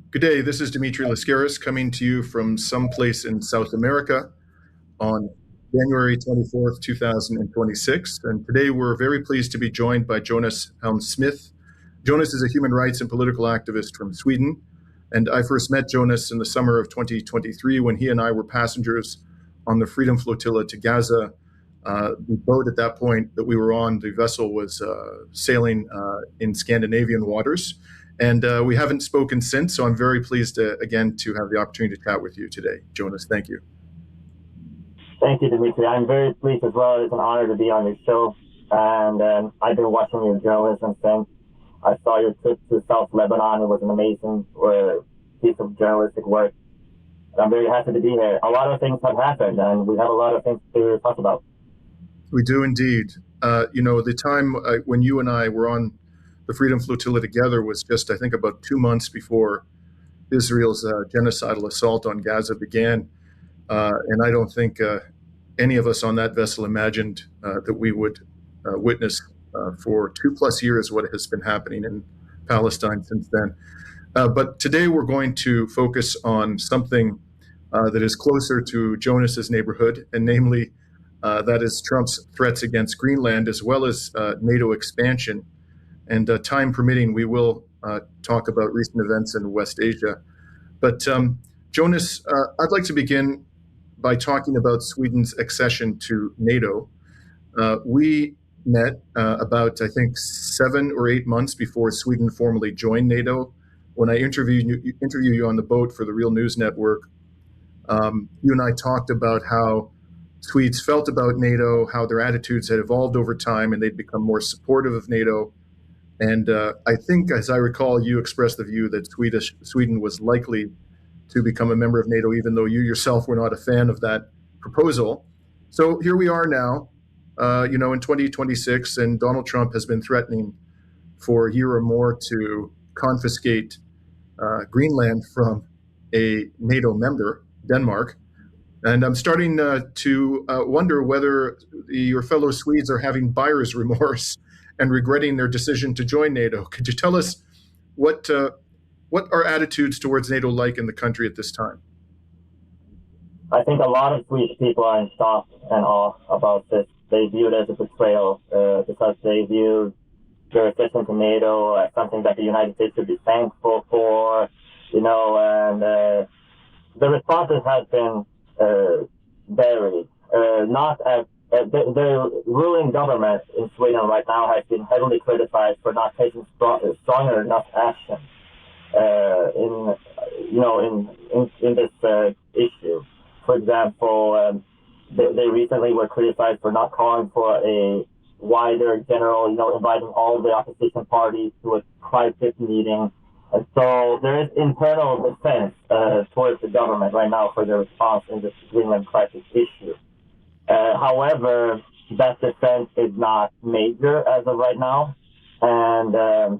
Good day. This is Dimitri Lascaris coming to you from someplace in South America on January 24th, 2026. And today we're very pleased to be joined by Jonas Hjelm-Smith. Jonas is a human rights and political activist from Sweden. And I first met Jonas in the summer of 2023 when he and I were passengers on the Freedom Flotilla to Gaza. The boat at that point that we were on, the vessel was sailing in Scandinavian waters. And we haven't spoken since, so I'm very pleased again to have the opportunity to chat with you today. Jonas, thank you. Thank you, Dimitri. I'm very pleased as well. It's an honor to be on your show. And I've been watching your journalism since I saw your trip to South Lebanon. It was an amazing piece of journalistic work. And I'm very happy to be here. A lot of things have happened, and we have a lot of things to talk about. We do indeed. The time when you and I were on the Freedom Flotilla together was just, I think, about 2 months before Israel's genocidal assault on Gaza began. And I don't think any of us on that vessel imagined that we would witness for 2+ years what has been happening in Palestine since then. But today we're going to focus on something that is closer to Jonas's neighborhood, and namely that is Trump's threats against Greenland, as well as NATO expansion. And time permitting, we will talk about recent events in West Asia. But Jonas, I'd like to begin by talking about Sweden's accession to NATO. We met about, I think, 7 or 8 months before Sweden formally joined NATO. When I interviewed you on the boat for the Real News Network, you and I talked about how Swedes felt about NATO, how their attitudes had evolved over time, and they'd become more supportive of NATO. And I think, as I recall, you expressed the view that Sweden was likely to become a member of NATO, even though you yourself were not a fan of that proposal. So here we are now, in 2026, and Donald Trump has been threatening for a year or more to confiscate Greenland from a NATO member, Denmark. And I'm starting to wonder whether your fellow Swedes are having buyer's remorse and regretting their decision to join NATO. Could you tell us what are attitudes towards NATO like in the country at this time? I think a lot of Swedish people are in shock and awe about this. They view it as a betrayal because they view their accession to NATO as something that the United States should be thankful for, and the responses have been varied. Not as the ruling government in Sweden right now has been heavily criticized for not taking stronger enough action in this issue. For example, they recently were criticized for not calling for a wider general, inviting all the opposition parties to a private meeting. And so there is internal defense towards the government right now for their response in this Greenland crisis issue. However, that defense is not major as of right now, and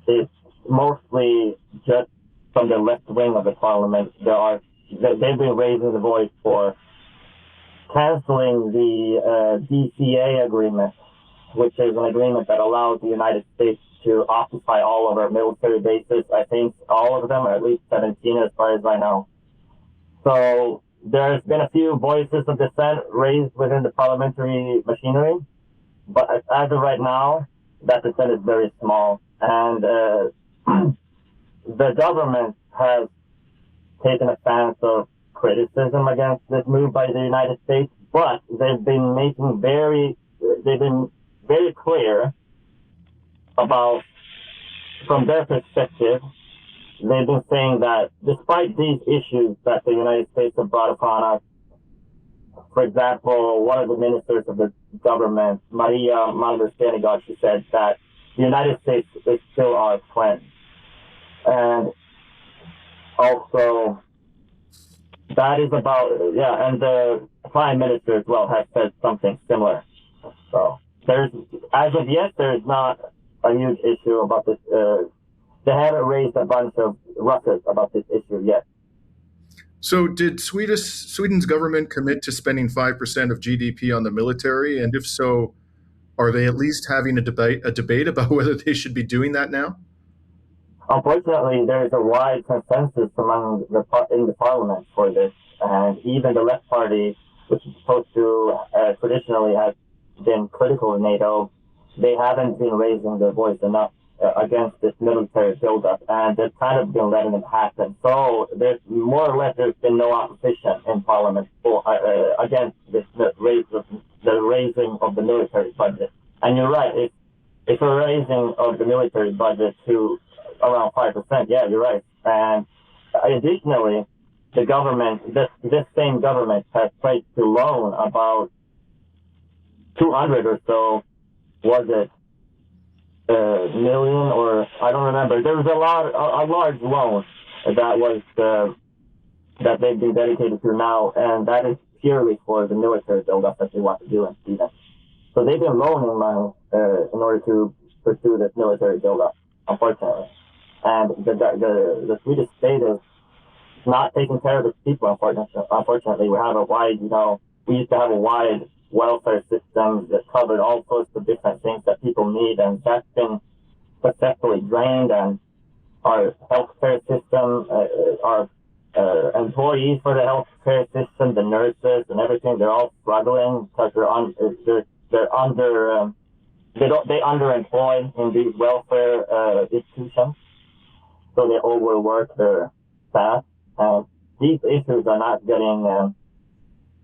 it's mostly just from the left wing of the parliament. They've been raising the voice for canceling the DCA agreement, which is an agreement that allows the United States to occupy all of our military bases. I think all of them, or at least 17 as far as I know. So there's been a few voices of dissent raised within the parliamentary machinery, but as of right now, that dissent is very small. And the government has taken a stance of criticism against this move by the United States, but they've been very clear about, from their perspective, they've been saying that despite these issues that the United States have brought upon us, for example, one of the ministers of the government, Maria Malmberg-Stenergard, she said that the United States is still our friend. And also, that is about, and the Prime Minister as well has said something similar. So as of yet, there's not a huge issue about this. They haven't raised a bunch of ruckus about this issue yet. So did Sweden's government commit to spending 5% of GDP on the military? And if so, are they at least having a debate about whether they should be doing that now? Unfortunately, there is a wide consensus among in the parliament for this, and even the left party, which is supposed to traditionally have been critical of NATO, they haven't been raising their voice enough against this military buildup, and they've kind of been letting it happen. So there's more or less there's been no opposition in parliament against this the raising of the military budget. And you're right, it's a raising of the military budget to around 5%. Yeah, you're right. And additionally, the government, this same government, has pledged to loan about 200 or so, was it million, or I don't remember. There was a large loan that they've been dedicated to now, and that is purely for the military buildup that they want to do in Sweden. So they've been loaning money in order to pursue this military buildup, unfortunately. And the Swedish state is not taking care of its people, unfortunately. We have we used to have a wide welfare system that covered all sorts of different things that people need, and that's been successfully drained. And our healthcare system, our employees for the healthcare system, the nurses and everything, they're all struggling because they underemploy in these welfare institutions, so they overwork their staff. And these issues are not getting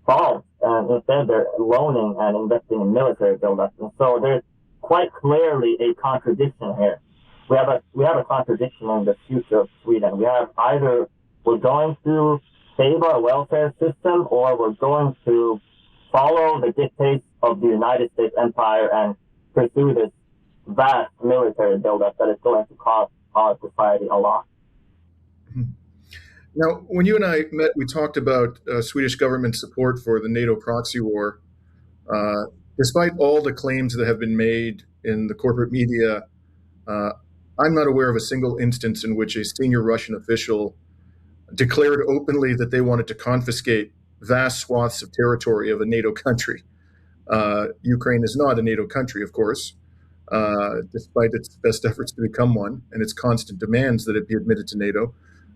solved, and instead they're loaning and investing in military buildup. And so there's quite clearly a contradiction here. We have a contradiction in the future of Sweden. We have either we're going to save our welfare system, or we're going to follow the dictates of the United States empire and pursue this vast military buildup that is going to cost our society a lot. Now, when you and I met, we talked about Swedish government support for the NATO proxy war. Despite all the claims that have been made in the corporate media, I'm not aware of a single instance in which a senior Russian official declared openly that they wanted to confiscate vast swaths of territory of a NATO country. Ukraine is not a NATO country, of course, despite its best efforts to become one and its constant demands that it be admitted to NATO.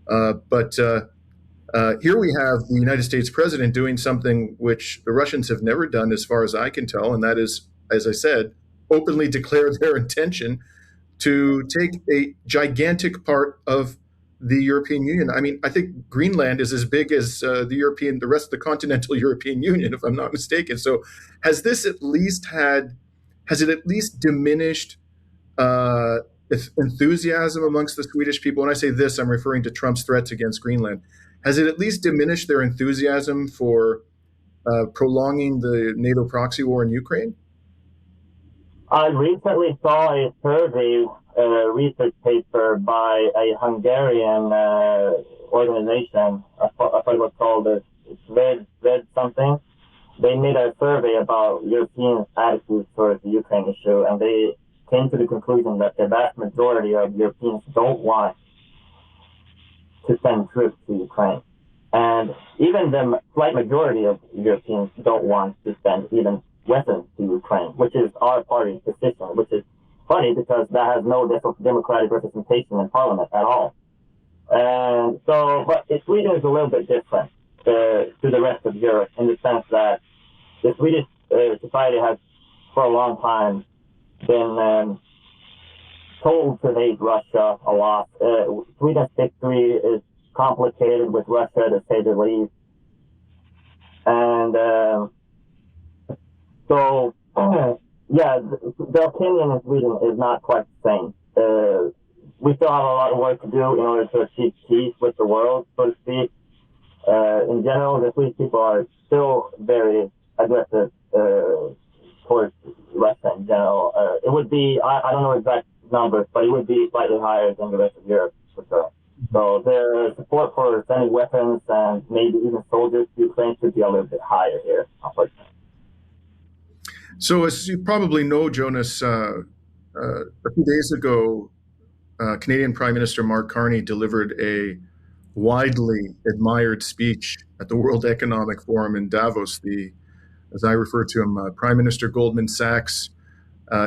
But here we have the United States president doing something which the Russians have never done, as far as I can tell, and that is, as I said, openly declare their intention to take a gigantic part of the European Union. I mean, I think Greenland is as big as the rest of the continental European Union, if I'm not mistaken. So has it at least diminished enthusiasm amongst the Swedish people? When I say this, I'm referring to Trump's threats against Greenland. Has it at least diminished their enthusiasm for prolonging the NATO proxy war in Ukraine? I recently saw a survey research paper by a Hungarian organization. I thought it was called Red something. They made a survey about European attitudes towards the Ukraine issue, and they came to the conclusion that the vast majority of Europeans don't want to send troops to Ukraine. And even the slight majority of Europeans don't want to send even weapons to Ukraine, which is our party's position, which is funny because that has no democratic representation in parliament at all. And so, but Sweden is a little bit different to the rest of Europe in the sense that the Swedish society has, for a long time, been told to hate Russia a lot. Sweden's history is complicated with Russia, to say the least. And so, yeah, the opinion in Sweden is not quite the same. We still have a lot of work to do in order to achieve peace with the world, so to speak. In general, the Swedish people are still very aggressive towards Russia in general. It would be, I don't know exact numbers, but it would be slightly higher than the rest of Europe, for sure. So their support for sending weapons and maybe even soldiers to Ukraine should be a little bit higher here, unfortunately. So as you probably know, Jonas, a few days ago, Canadian Prime Minister Mark Carney delivered a widely admired speech at the World Economic Forum in Davos. As I refer to him, Prime Minister Goldman Sachs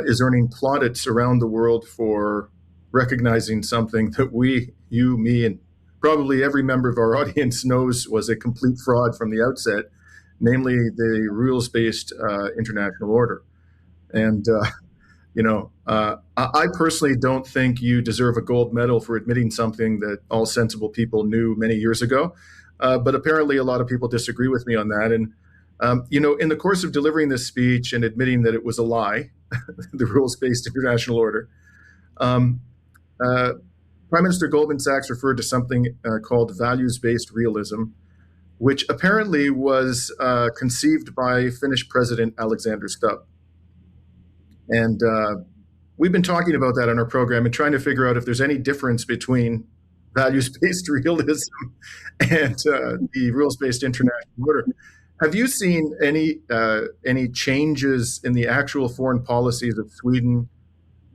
is earning plaudits around the world for recognizing something that you, me, and probably every member of our audience knows was a complete fraud from the outset, namely the rules-based international order. And I personally don't think you deserve a gold medal for admitting something that all sensible people knew many years ago. But apparently a lot of people disagree with me on that. And, in the course of delivering this speech and admitting that it was a lie, the rules-based international order, Prime Minister Goldman Sachs referred to something called values-based realism, which apparently was conceived by Finnish President Alexander Stubb. And we've been talking about that on our program and trying to figure out if there's any difference between values-based realism and the rules-based international order. Have you seen any changes in the actual foreign policies of Sweden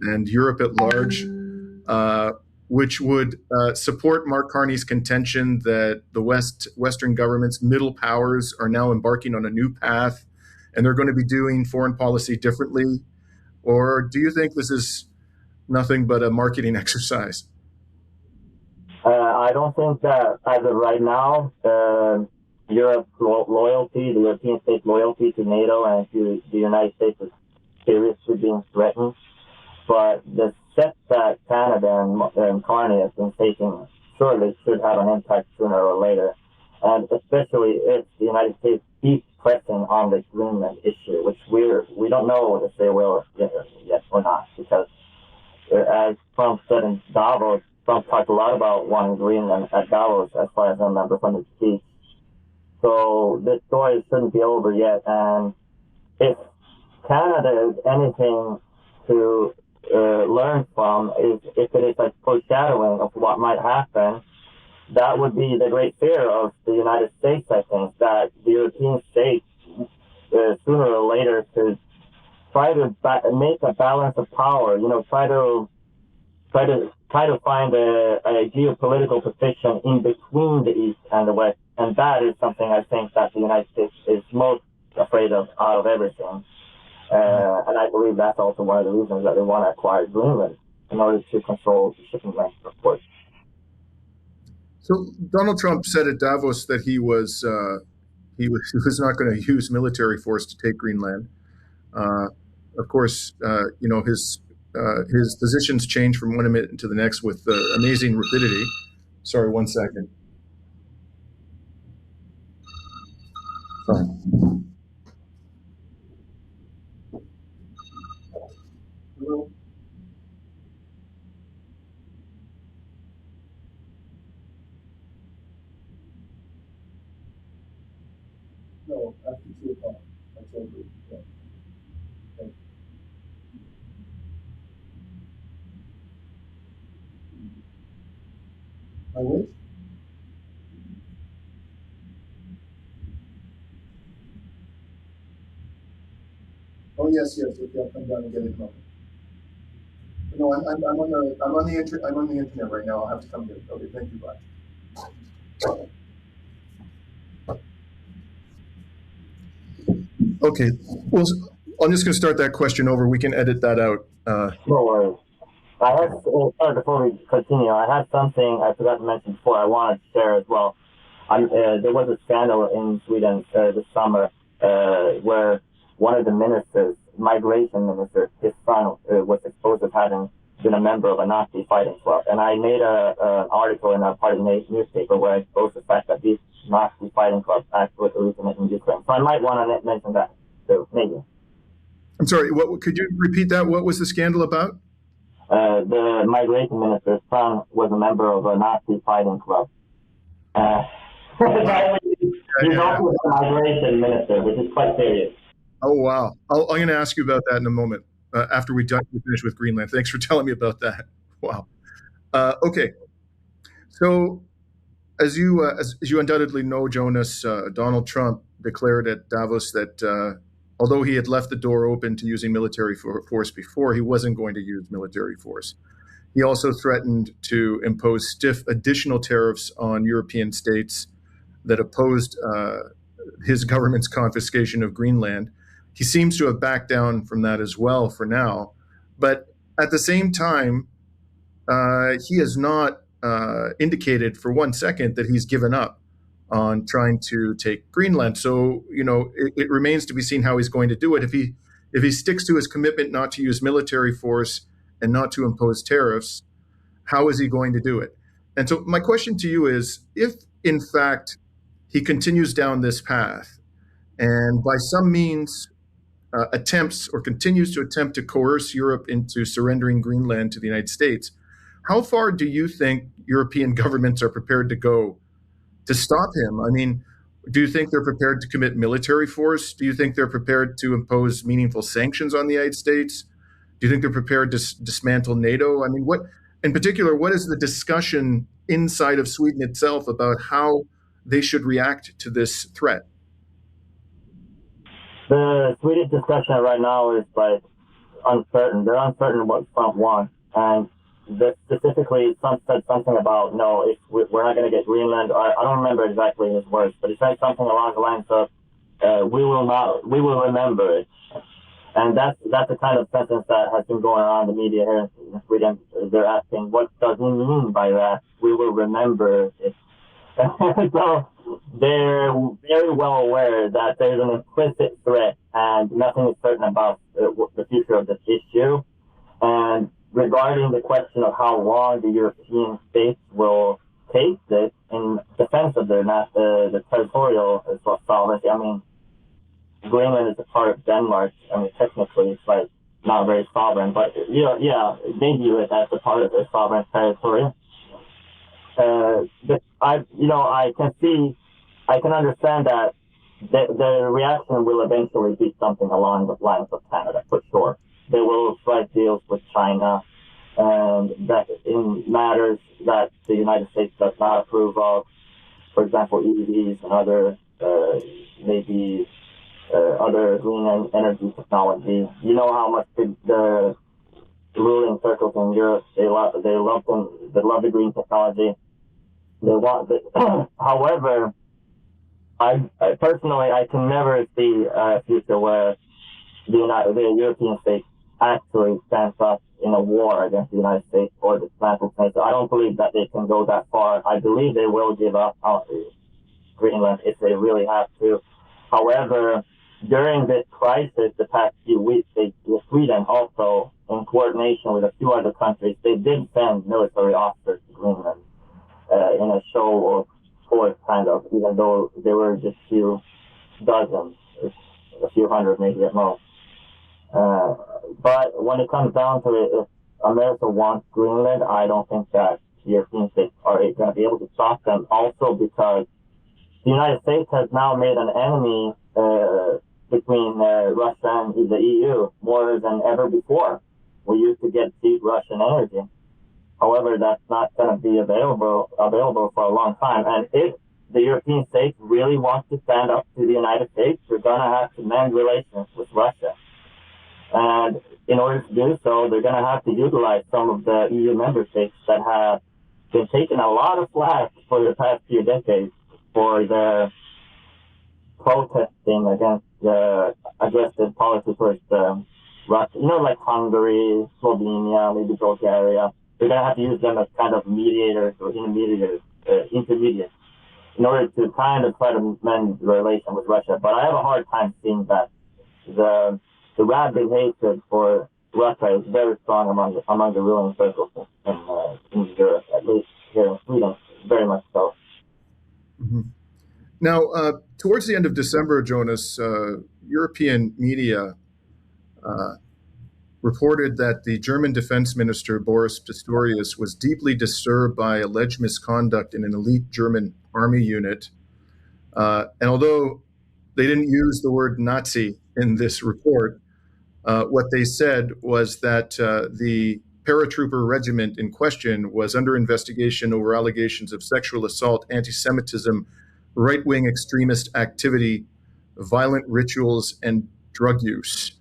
and Europe at large, which would support Mark Carney's contention that the Western governments, middle powers, are now embarking on a new path and they're going to be doing foreign policy differently? Or do you think this is nothing but a marketing exercise? I don't think that as of right now, Europe's loyalty, the European states' loyalty to NATO and to the United States is seriously being threatened. But the steps that Canada and Carney have been taking surely should have an impact sooner or later. And especially if the United States keeps pressing on the Greenland issue, which we don't know if they will yet or not, because as Trump said in Davos, Trump talked a lot about wanting Greenland at Davos, as far as I remember from his speech. So this story shouldn't be over yet. And if Canada is anything to learn from, if it is a foreshadowing of what might happen, that would be the great fear of the United States, I think, that the European states sooner or later could try to make a balance of power, try to find a geopolitical position in between the East and the West. And that is something I think that the United States is most afraid of out of everything. And I believe that's also one of the reasons that they want to acquire Greenland in order to control the shipping lanes, of course. So Donald Trump said at Davos that he was not going to use military force to take Greenland. Of course, his positions change from one minute to the next with amazing rapidity. Sorry, 1 second. Sorry. Hello? No, after 2 o'clock. That's over. Yeah. Okay. My wait? Oh yes. Okay, I'll come down and get it. No, I'm on the internet right now. I'll have to come get it. Okay, thank you. Bye. Okay, well, I'm just going to start that question over. We can edit that out. No worries. Before we continue, I had something I forgot to mention before I wanted to share as well. There was a scandal in Sweden this summer where one of the ministers, migration minister, his son was exposed as having been a member of a Nazi fighting club. And I made an article in a party newspaper where I exposed the fact that these Nazi fighting clubs actually originated in Ukraine. So I might want to mention that too, maybe. I'm sorry, could you repeat that? What was the scandal about? The migration minister's son was a member of a Nazi fighting club. He's also a migration minister, which is quite serious. Oh, wow. I'm going to ask you about that in a moment after we finish with Greenland. Thanks for telling me about that. Wow. Okay. So as you undoubtedly know, Jonas, Donald Trump declared at Davos that although he had left the door open to using military force before, he wasn't going to use military force. He also threatened to impose stiff additional tariffs on European states that opposed his government's confiscation of Greenland. He seems to have backed down from that as well for now. But at the same time, he has not indicated for one second that he's given up on trying to take Greenland. So, it remains to be seen how he's going to do it. If he sticks to his commitment not to use military force and not to impose tariffs, how is he going to do it? And so my question to you is, if in fact he continues down this path and by some means attempts or continues to attempt to coerce Europe into surrendering Greenland to the United States, how far do you think European governments are prepared to go to stop him? I mean, do you think they're prepared to commit military force? Do you think they're prepared to impose meaningful sanctions on the United States? Do you think they're prepared to dismantle NATO? I mean, in particular, what is the discussion inside of Sweden itself about how they should react to this threat? The Swedish discussion right now is uncertain. They're uncertain what Trump wants, and specifically, Trump said something about if we're not going to get Greenland. I don't remember exactly his words, but he said something along the lines of we will remember it. And that's the kind of sentence that has been going on in the media here in Sweden. They're asking, what does he mean by that? We will remember it. So they're very well aware that there's an implicit threat and nothing is certain about the future of this issue. And regarding the question of how long the European states will take this in defense of the territorial sovereignty, I mean, Greenland is a part of Denmark. I mean, technically, it's not very sovereign, but they view it as a part of their sovereign territory. But I can understand that the reaction will eventually be something along the lines of Canada, for sure. They will strike deals with China, and that in matters that the United States does not approve of, for example, EVs and other other green energy technology. You know how much the ruling circles in Europe, they love the green technology. They want it. However, I personally can never see a future where the European states actually stands up in a war against the United States or dismantle NATO. I don't believe that they can go that far. I believe they will give up Greenland if they really have to. However, during this crisis, the past few weeks, Sweden also, in coordination with a few other countries, they did send military officers to Greenland in a show of force, kind of, even though there were just a few dozens, a few hundred maybe at most. But when it comes down to it, if America wants Greenland, I don't think that European states are going to be able to stop them. Also because the United States has now made an enemy between Russia and the EU more than ever before. We used to get cheap Russian energy. However, that's not going to be available for a long time. And if the European states really want to stand up to the United States, they're going to have to mend relations with Russia. And in order to do so, they're going to have to utilize some of the EU member states that have been taking a lot of flack for the past few decades for their protesting against the aggressive policy towards Russia. Like Hungary, Slovenia, maybe Bulgaria. They're going to have to use them as kind of mediators or intermediates in order to kind of try to mend the relation with Russia. But I have a hard time seeing that the rabid hatred for Russia is very strong among the ruling circles in Europe, at least here in Sweden, very much so. Mm-hmm. Now, towards the end of December, Jonas, European media reported that the German defense minister, Boris Pistorius, was deeply disturbed by alleged misconduct in an elite German army unit. And although they didn't use the word Nazi in this report, what they said was that the paratrooper regiment in question was under investigation over allegations of sexual assault, anti-Semitism, right-wing extremist activity, violent rituals, and drug use.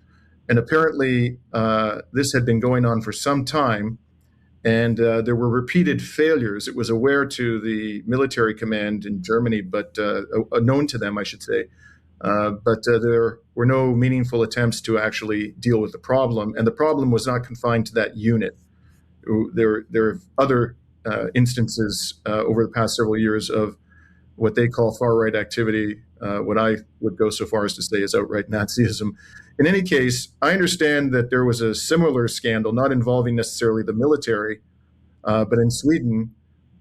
And apparently, this had been going on for some time, and there were repeated failures. It was aware to the military command in Germany, but known to them, I should say. But there were no meaningful attempts to actually deal with the problem. And the problem was not confined to that unit. there are other instances over the past several years of what they call far-right activity, what I would go so far as to say is outright Nazism. In any case, I understand that there was a similar scandal, not involving necessarily the military, but in Sweden,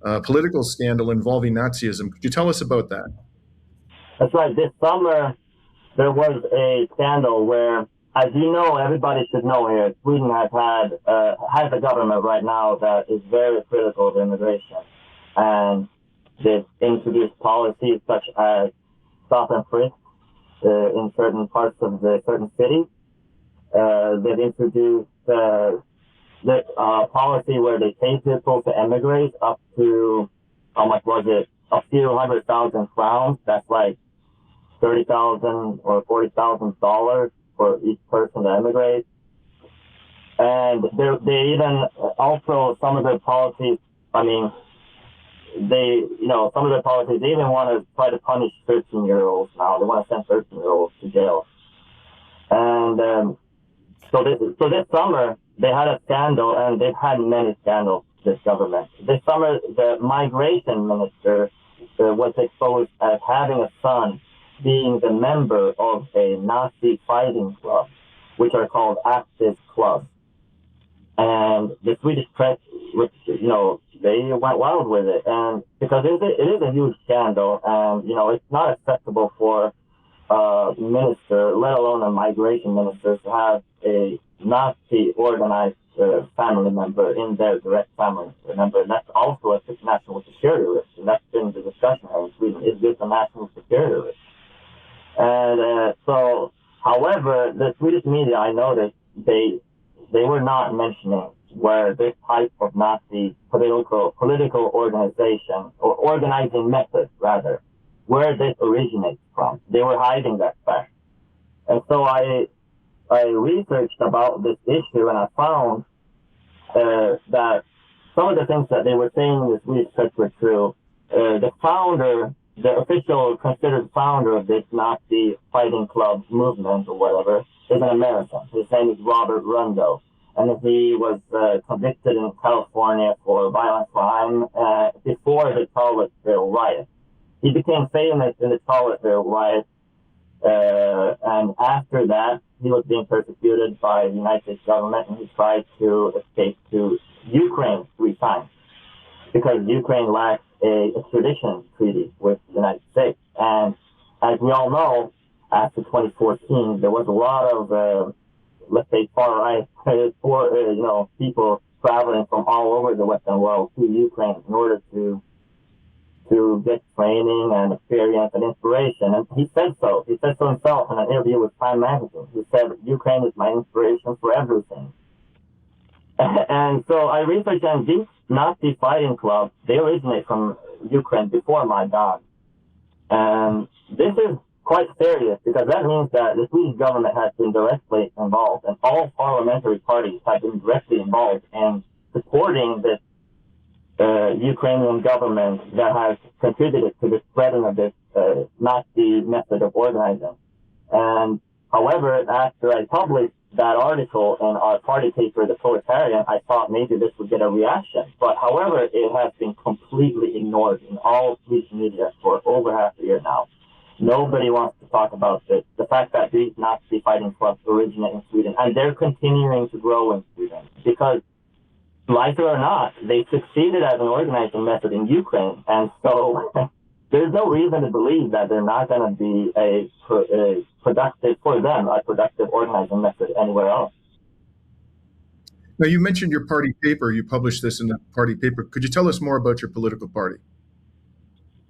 a political scandal involving Nazism. Could you tell us about that? That's right. This summer, there was a scandal where, as you know, everybody should know here, Sweden has a government right now that is very critical of immigration. And they've introduced policies such as stop and frisk in certain parts of certain cities. They've introduced the policy where they pay people to emigrate up to, how much was it? A few 100,000 crowns. That's like $30,000 or $40,000 for each person to emigrate. And they even also, some of their policies, some of their policies, they even want to try to punish 13-year-olds now. They want to send 13-year-olds to jail. And so this summer, they had a scandal, and they've had many scandals, this government. This summer, the migration minister was exposed as having a son being the member of a Nazi fighting club, which are called active clubs. And the Swedish press, they went wild with it. And because it is a huge scandal, and, it's not acceptable for a minister, let alone a migration minister, to have a Nazi organized family member in their direct family member. And that's also a national security risk. And that's been the discussion here in Sweden. Is this a national security risk? And however, the Swedish media, I noticed, they were not mentioning where this type of Nazi political organization, or organizing method, rather, where this originates from. They were hiding that fact. And so I researched about this issue, and I found that some of the things that they were saying in the Swedish press were true. The official considered founder of this Nazi fighting club movement or whatever is an American. His name is Robert Rundo. And he was convicted in California for violent crime before the Charlottesville riot. He became famous in the Charlottesville riot, and after that, he was being persecuted by the United States government, and he tried to escape to Ukraine 3 times because Ukraine lacks a extradition treaty with the United States. And as we all know, after 2014, there was a lot of, let's say, far-right, people traveling from all over the Western world to Ukraine in order to get training and experience and inspiration. And he said so. He said so himself in an interview with Time magazine. He said, Ukraine is my inspiration for everything. And so I researched, and these Nazi fighting clubs, they originate from Ukraine before Maidan. And this is quite serious because that means that the Swedish government has been directly involved, and all parliamentary parties have been directly involved in supporting this Ukrainian government that has contributed to the spreading of this Nazi method of organizing. And however, after I published that article in our party paper, The Proletarian, I thought maybe this would get a reaction. But however, it has been completely ignored in all Swedish media for over half a year now. Nobody wants to talk about this. The fact that these Nazi fighting clubs originate in Sweden, and they're continuing to grow in Sweden, because, like it or not, they succeeded as an organizing method in Ukraine, and so there's no reason to believe that they're not going to be a productive organizing method anywhere else. Now, you mentioned your party paper. You published this in the party paper. Could you tell us more about your political party?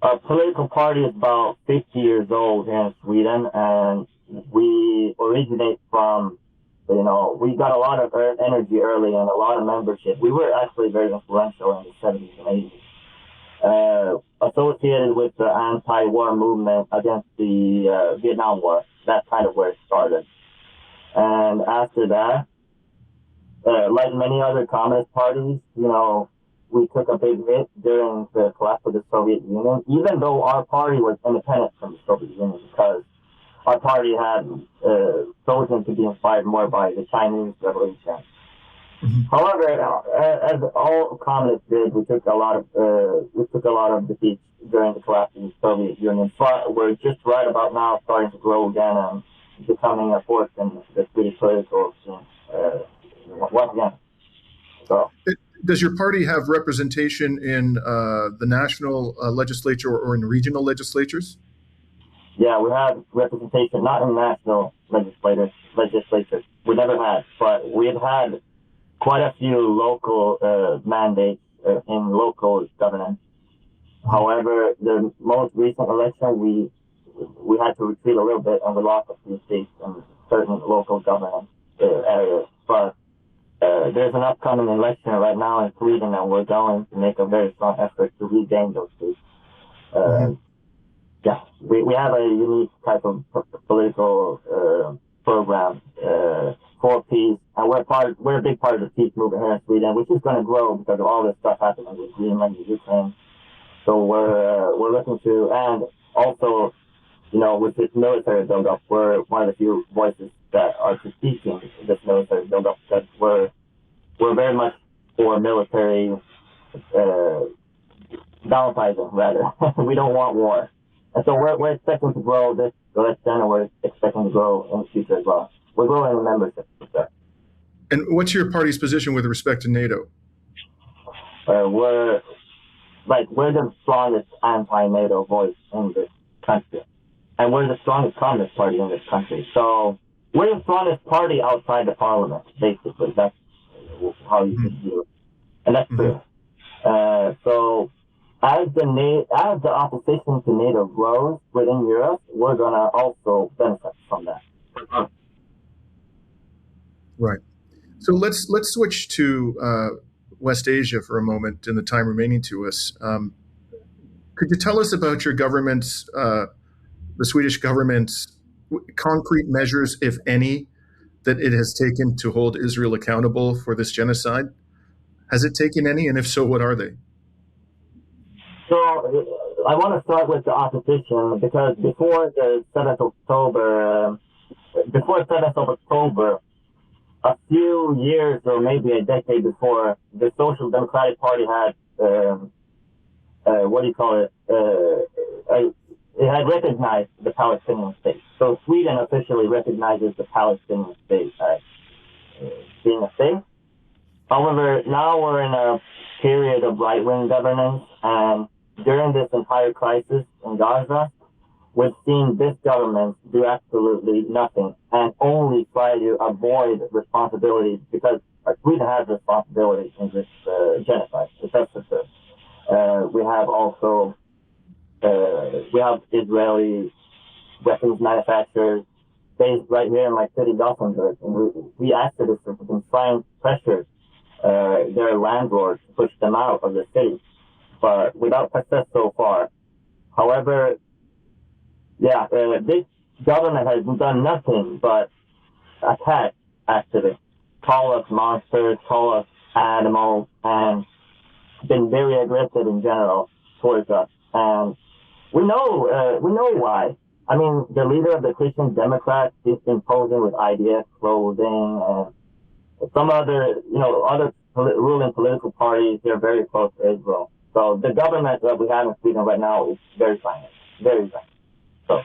Our political party is about 50 years old here in Sweden, and we originate from, we got a lot of energy early and a lot of membership. We were actually very influential in the 70s and 80s. Associated with the anti-war movement against the Vietnam War. That's kind of where it started. And after that, like many other communist parties, we took a big hit during the collapse of the Soviet Union, even though our party was independent from the Soviet Union, because our party had chosen to be inspired more by the Chinese Revolution. However, as all communists did, we took a lot of defeats during the collapse of the Soviet Union. But we're just right about now starting to grow again and becoming a force in the Swedish political scene once again. So. Does your party have representation in the national legislature or in regional legislatures? Yeah, we have representation, not in national legislatures. We never had, but we have had quite a few local mandates in local governance. However, the most recent election, we had to retreat a little bit, and we lost a few seats in certain local governance areas. But there's an upcoming election right now in Sweden, and we're going to make a very strong effort to regain those seats. Yeah, we have a unique type of political program for peace, and we're a big part of the peace movement here in Sweden, which is going to grow because of all this stuff happening with Greenland and Ukraine. So we're looking to, and also, with this military buildup, we're one of the few voices that are critiquing this military buildup, because we're very much for military downsizing, rather. We don't want war. And so we're expecting to grow this election, and we're expecting to grow in the future as well. We're growing in membership. And what's your party's position with respect to NATO? We're the strongest anti-NATO voice in this country. And we're the strongest communist party in this country. So we're the strongest party outside the parliament, basically. That's how you can view it. And that's true. So as the opposition to NATO grows within Europe, we're going to also benefit from that. Right. So let's switch to West Asia for a moment in the time remaining to us. Could you tell us about your government's, the Swedish government's concrete measures, if any, that it has taken to hold Israel accountable for this genocide? Has it taken any, and if so, what are they? So I want to start with the opposition, because before 7th of October, a few years or maybe a decade before, the Social Democratic Party had, it had recognized the Palestinian state. So Sweden officially recognizes the Palestinian state as being a state. However, now we're in a period of right-wing governance, and during this entire crisis in Gaza, we've seen this government do absolutely nothing and only try to avoid responsibility, because Sweden has responsibility in this genocide. We have also Israeli weapons manufacturers based right here in my city, Gothenburg, and we activists have been trying to pressure their landlords to push them out of the city, but without success so far. However, this government has done nothing but attack activists, call us monsters, call us animals, and been very aggressive in general towards us. And we know why. I mean, the leader of the Christian Democrats is been posing with IDF clothing, and some other ruling political parties, they're very close to Israel. So the government that we have in Sweden right now is very violent, very violent. So.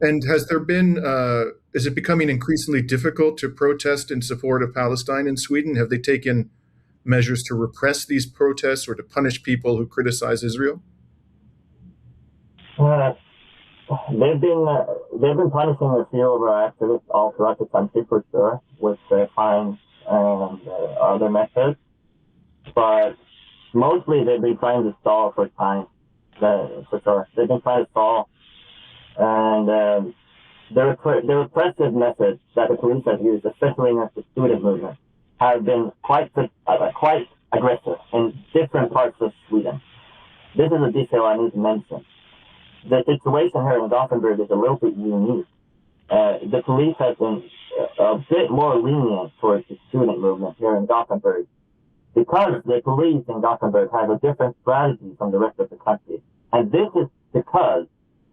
And has there been, is it becoming increasingly difficult to protest in support of Palestine in Sweden? Have they taken measures to repress these protests or to punish people who criticize Israel? They've been punishing a few of our activists all throughout the country, for sure, with fines and other methods. But mostly they've been trying to stall for time, for sure. They've been trying to stall. And the repressive methods that the police have used, especially against the student movement, have been quite aggressive in different parts of Sweden. This is a detail I need to mention. The situation here in Gothenburg is a little bit unique. The police have been a bit more lenient towards the student movement here in Gothenburg, because the police in Gothenburg have a different strategy from the rest of the country. And this is because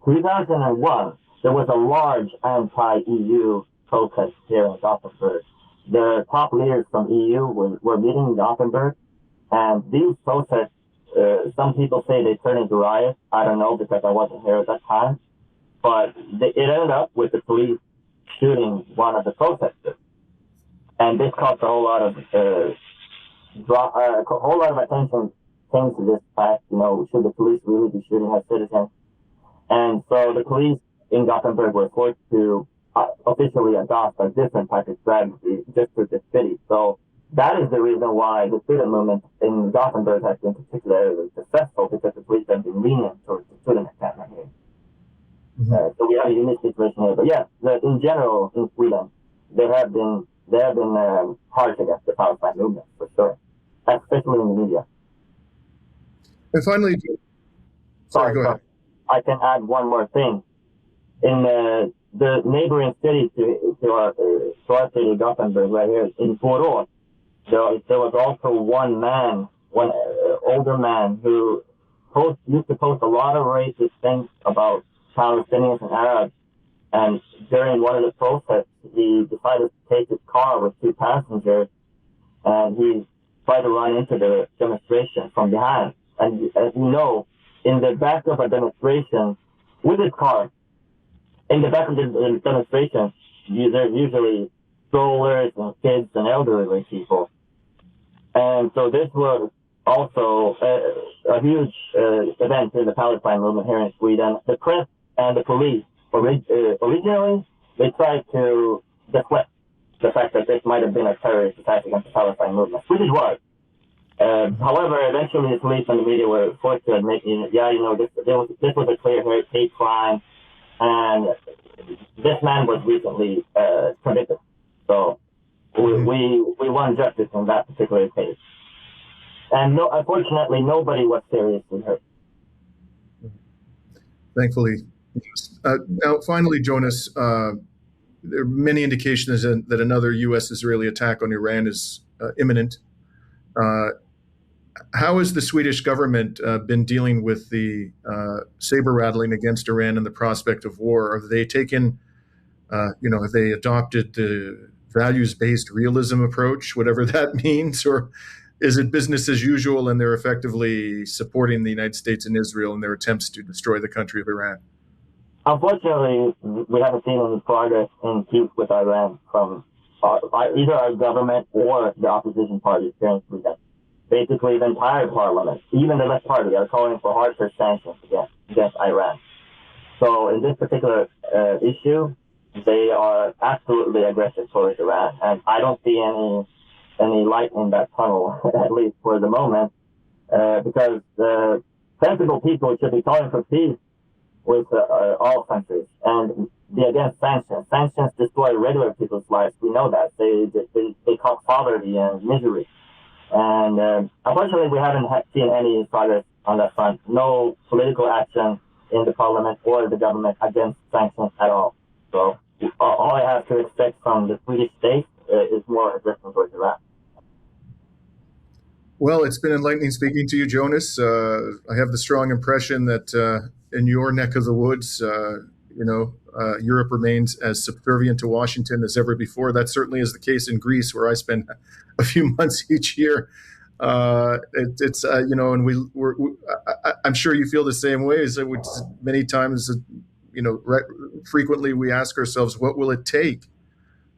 2001, there was a large anti-EU protest here in Gothenburg. the top leaders from EU were meeting in Gothenburg, and these protests, some people say they turned into riots. I don't know because I wasn't here at that time, but it ended up with the police shooting one of the protesters, and this caused a whole lot of attention came to this fact. Should the police really be shooting at citizens? And so the police in Gothenburg were forced to officially adopt a different type of strategy just for the city. So that is the reason why the student movement in Gothenburg has been particularly successful, because the police have been lenient towards the student encampment here. Mm-hmm. So we have a unique situation here. But yeah, in general, in Sweden, they have been harsh against the Palestine movement, for sure, especially in the media. And finally, sorry, go ahead. I can add one more thing. In the neighboring city to our city, Gothenburg, right here, in Borås, there was also one older man who used to post a lot of racist things about Palestinians and Arabs. And during one of the protests, he decided to take his car with 2 passengers, and he tried to run into the demonstration from behind. And as you know, in the back of a demonstration with his car, in the back of the demonstration, there's usually strollers and kids and elderly people. And so this was also a huge event in the Palestine movement here in Sweden. The press and the police originally, they tried to deflect the fact that this might have been a terrorist attack against the Palestine movement, which it was. However, eventually the police and the media were forced to admit, this was a clear hate crime, and this man was recently convicted. So we won justice in that particular case. And unfortunately, nobody was seriously hurt. Thankfully. Now, finally, Jonas, there are many indications that another U.S.-Israeli attack on Iran is imminent. How has the Swedish government been dealing with the saber rattling against Iran and the prospect of war? Have they taken, have they adopted the values-based realism approach, whatever that means, or is it business as usual and they're effectively supporting the United States and Israel in their attempts to destroy the country of Iran? Unfortunately, we haven't seen any progress in peace with Iran from either our government or the opposition parties here in Sweden. Basically, the entire parliament, even the left party, are calling for harsher sanctions against Iran. So in this particular issue, they are absolutely aggressive towards Iran, and I don't see any light in that tunnel, at least for the moment, because the sensible people should be calling for peace with all countries and be against sanctions. Sanctions destroy regular people's lives. We know that. They cause poverty and misery. And unfortunately, we haven't seen any progress on that front. No political action in the parliament or the government against sanctions at all. So all I have to expect from the Swedish state is more aggression towards Iran. Well, it's been enlightening speaking to you, Jonas. I have the strong impression that in your neck of the woods, Europe remains as subservient to Washington as ever before. That certainly is the case in Greece, where I spend a few months each year. And I'm sure you feel the same way. So many times, frequently we ask ourselves, what will it take?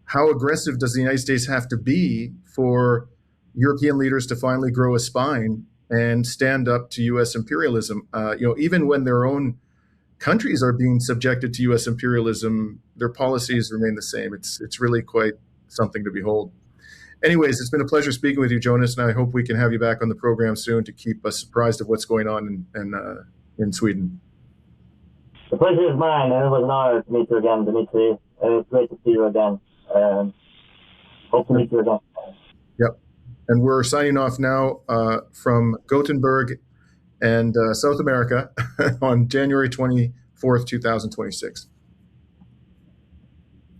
How aggressive does the United States have to be for European leaders to finally grow a spine and stand up to U.S. imperialism? Even when their own countries are being subjected to U.S. imperialism, their policies remain the same. It's really quite something to behold. Anyways, it's been a pleasure speaking with you, Jonas, and I hope we can have you back on the program soon to keep us apprised of what's going on in Sweden. The pleasure is mine, and it was an honor to meet you again, Dimitri. It was great to see you again. Hope to meet you again. Yep. And we're signing off now from Gothenburg and South America on January 24th, 2026.